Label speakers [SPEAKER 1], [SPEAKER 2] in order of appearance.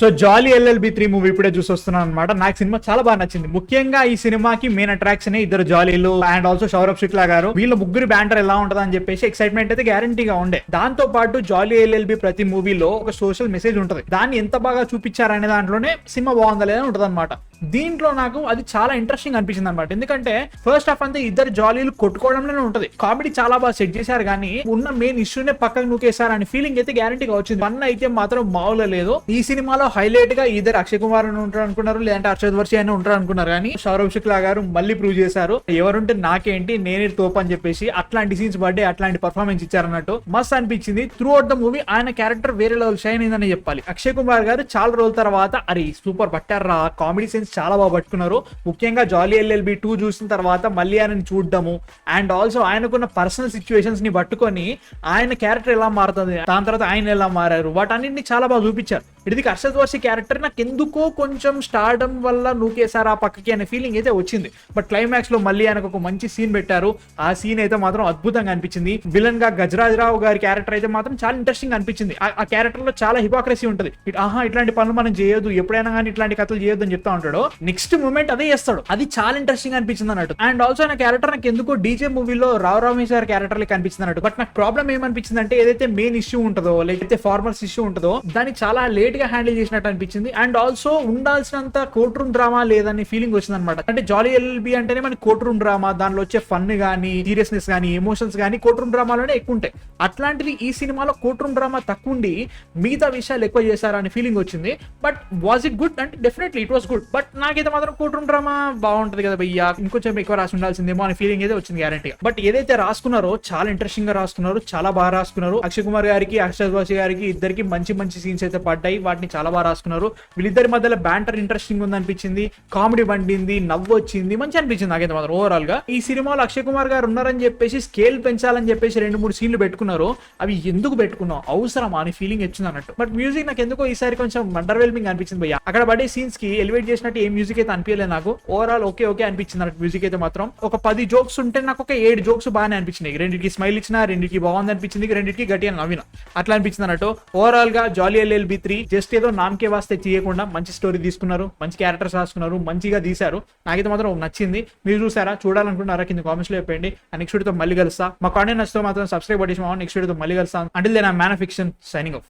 [SPEAKER 1] So జాలీ LLB 3 movie ఇప్పుడే చూసి వస్తున్నాను అనమాట. నాకు సినిమా చాలా బాగా నచ్చింది. ముఖ్యంగా ఈ సినిమాకి మెయిన్ అట్రాక్షన్ ఇద్దరు జాలీలు అండ్ ఆల్సో సౌరభ్ శుక్లా గారు. వీళ్ళ ముగ్గురు బ్యాంటర్ ఎలా ఉంటది అని చెప్పేసి ఎక్సైట్మెంట్ అయితే గ్యారంటీగా ఉండే. దాంతో పాటు జాలీ LLB ప్రతి మూవీలో ఒక సోషల్ మెసేజ్ ఉంటది. దాన్ని ఎంత బాగా చూపించారనే దాంట్లోనే సినిమా బాగుందా లేదా ఉంటది అనమాట. దీంట్లో నాకు అది చాలా ఇంట్రెస్టింగ్ అనిపించింది అనమాట. ఎందుకంటే ఫస్ట్ హాఫ్ అంతా ఇద్దరు జాలీలు కొట్టుకోవడంలోనే ఉంటది. కామెడీ చాలా బాగా సెట్ చేశారు, కానీ ఉన్న మెయిన్ ఇష్యూనే పక్కకు నూకేశారు అనే ఫీలింగ్ అయితే గ్యారంటీగా వచ్చింది. ఫన్ అయితే మాత్రం మామూలుగా లేదు. ఈ సినిమాలో హైలైట్ గా ఇద్దరు అక్షయ్ కుమార్ అని ఉంటారు అనుకున్నారు, లేదంటే అర్షద్ వర్షి అని ఉంటారు అనుకున్నారు, కానీ సౌరభ్ శుక్లా గారు మళ్ళీ ప్రూవ్ చేశారు ఎవరుంటే నాకేంటి నేనే తోపు అని చెప్పేసి. అట్లాంటి సీన్స్ బర్త్డే అట్లాంటి పర్ఫార్మెన్స్ ఇచ్చారన్నట్టు మస్త్ అనిపించింది. త్రూ అవుట్ ద మూవీ ఆయన క్యారెక్టర్ వేరే లెవెల్ షైన్ అయిందని చెప్పాలి. అక్షయ్ కుమార్ గారు చాలా రోజుల తర్వాత అరే సూపర్ పట్టారా, కామెడీ సెన్స్ చాలా బాగా పట్టుకున్నారు. ముఖ్యంగా జాలీ LLB 2 చూసిన తర్వాత మళ్ళీ ఆయనని చూడడము అండ్ ఆల్సో ఆయనకున్న పర్సనల్ సిచ్యువేషన్స్ ని పట్టుకొని ఆయన క్యారెక్టర్ ఎలా మారుతుంది, దాని తర్వాత ఆయన ఎలా మారారు, వాటన్నింటినీ చాలా బాగా చూపించారు. ఇది అర్షద్ వర్షి క్యారెక్టర్ నాకు ఎందుకో కొంచెం స్టార్డమ్ వల్ల నూకేసారు ఆ పక్కకి అనే ఫీలింగ్ అయితే వచ్చింది. బట్ క్లైమాక్స్ లో మళ్ళీ ఆయనకు ఒక మంచి సీన్ పెట్టారు. ఆ సీన్ అయితే మాత్రం అద్భుతంగా అనిపించింది. విలన్ గా గజరాజరావు గారి క్యారెక్టర్ అయితే మాత్రం చాలా ఇంట్రెస్టింగ్ అనిపించింది. ఆ క్యారెక్టర్ లో చాలా హిపోక్రసీ ఉంటుంది. ఇట్లాంటి పనులు మనం చేయొద్దు, ఎప్పుడైనా కానీ ఇట్లాంటి కథలు చేయొద్దు అని చెప్తా ఉంటాడు. నెక్స్ట్ మూమెంట్ అదే చేస్తాడు. అది చాలా ఇంట్రెస్టింగ్ అనిపించింది అన్నట్టు. అండ్ ఆల్సో ఆయన క్యారెక్టర్ నాకు ఎందుకో డీజే మూవీలో రావు రామేశ్వర్ క్యారెక్టర్ లెక్క అనిపించింది అన్నట్టు. బట్ నాకు ప్రాబ్లం ఏమనిపించింది అంటే ఏదైతే మెయిన్ ఇష్యూ ఉంటుందో లేకపోతే ఫార్మర్స్ ఇష్యూ ఉంటుందో దాన్ని చాలా లేట్ గా హ్యాండిల్ చేసినట్టు అనిపించింది. అండ్ ఆల్సో ఉండాల్సినంత కోర్ట్ రూమ్ డ్రామా లేదని ఫీలింగ్ వచ్చింది అనమాట. అంటే జాలీ LLB అంటేనే మనకి కోర్ట్ రూమ్ డ్రామా, దానిలో వచ్చే ఫన్ గానీ సీరియస్నెస్ గానీ ఎమోషన్స్ గానీ కోర్ట్ రూమ్ డ్రామాలోనే ఎక్కువ ఉంటాయి. అట్లాంటిది ఈ సినిమాలో కోర్ట్ రూమ్ డ్రామా తక్కువ ఉండి మిగతా విషయాలు ఎక్కువ చేశారని ఫీలింగ్ వచ్చింది. బట్ వాజ్ ఇట్ గుడ్ అంటే definitely it was good. But నాకైతే మాత్రం కోర్ట్ రూమ్ డ్రామా బాగుంటది కదా భయ్యా, ఇంకొంచెం ఎక్కువ రాసి ఉండాల్సిందేమో అనే ఫీలింగ్ అయితే వచ్చింది గ్యారంటీగా. బట్ ఏదైతే రాసుకున్నారో చాలా ఇంట్రెస్టింగ్ గా రాసుకున్నారు, చాలా బాగా రాసుకున్నారు. అక్షయ్ కుమార్ గారికి అర్షద్ వర్షి గారికి ఇద్దరికి మంచి మంచి సీన్స్ అయితే పడ్డాయి, వాటిని చాలా బాగా రాసుకున్నారు. వీళ్ళిద్దరి మధ్యలో బ్యాంటర్ ఇంట్రెస్టింగ్ ఉంది అనిపించింది, కామెడీ వండింది, నవ్వు వచ్చింది, మంచి అనిపించింది నాకైతే మాత్రం ఓవరాల్ గా. ఈ సినిమాలో అక్షయ్ కుమార్ గారు ఉన్నారని చెప్పేసి స్కేల్ పెంచాలని చెప్పేసి 2-3 సీన్లు పెట్టుకున్నారు. అవి ఎందుకు పెట్టుకున్నాం, అవసరమా అని ఫీలింగ్ వచ్చింది అన్నట్టు. బట్ మ్యూజిక్ నాకు ఎందుకో ఈసారి కొంచెం అండర్వెల్మింగ్ అనిపించింది భయ్య. అక్కడ పడే సీన్స్ కి ఎలివేట్ చేసినట్టు ఏ మ్యూజిక్ అయితే అనిపించలేదు నాకు. ఓవరాల్ ఓకే అనిపించింది అన్నట్టు. మ్యూజిక్ అయితే మాత్రం ఒక 10 జోక్స్ ఉంటే నాకు ఒక 7 జోక్స్ బాగానే అనిపించినాయి. 2కి స్మైల్ ఇచ్చిన, 2కి బాగుంది అనిపించింది, 2కి గట్టిగా నవ్విన అట్లా అనిపించింది అన్నట్టు. ఓవరాల్ గా జాలీ LLB 3 జస్ట్ ఏదో నామకే వాస్తే చేయకుండా మంచి స్టోరీ తీసుకున్నారు, మంచి క్యారెక్టర్స్ రాసుకున్నారు, మంచిగా తీశారు. నాకైతే మాత్రం నచ్చింది. మీరు చూసారా, చూడాలనుకుంటున్నారా కింద కామెంట్స్ లో చెప్పండి. నెక్స్ట్ వీడియోతో మళ్ళీ కలుస్తా. మా కాంటెంట్ నచ్చితే మాత్రం సబ్స్క్రైబ్ చేసి నెక్స్ట్ వీడియోతో మళ్ళీ కలుస్తాను. Until then I am Man of Fiction signing of.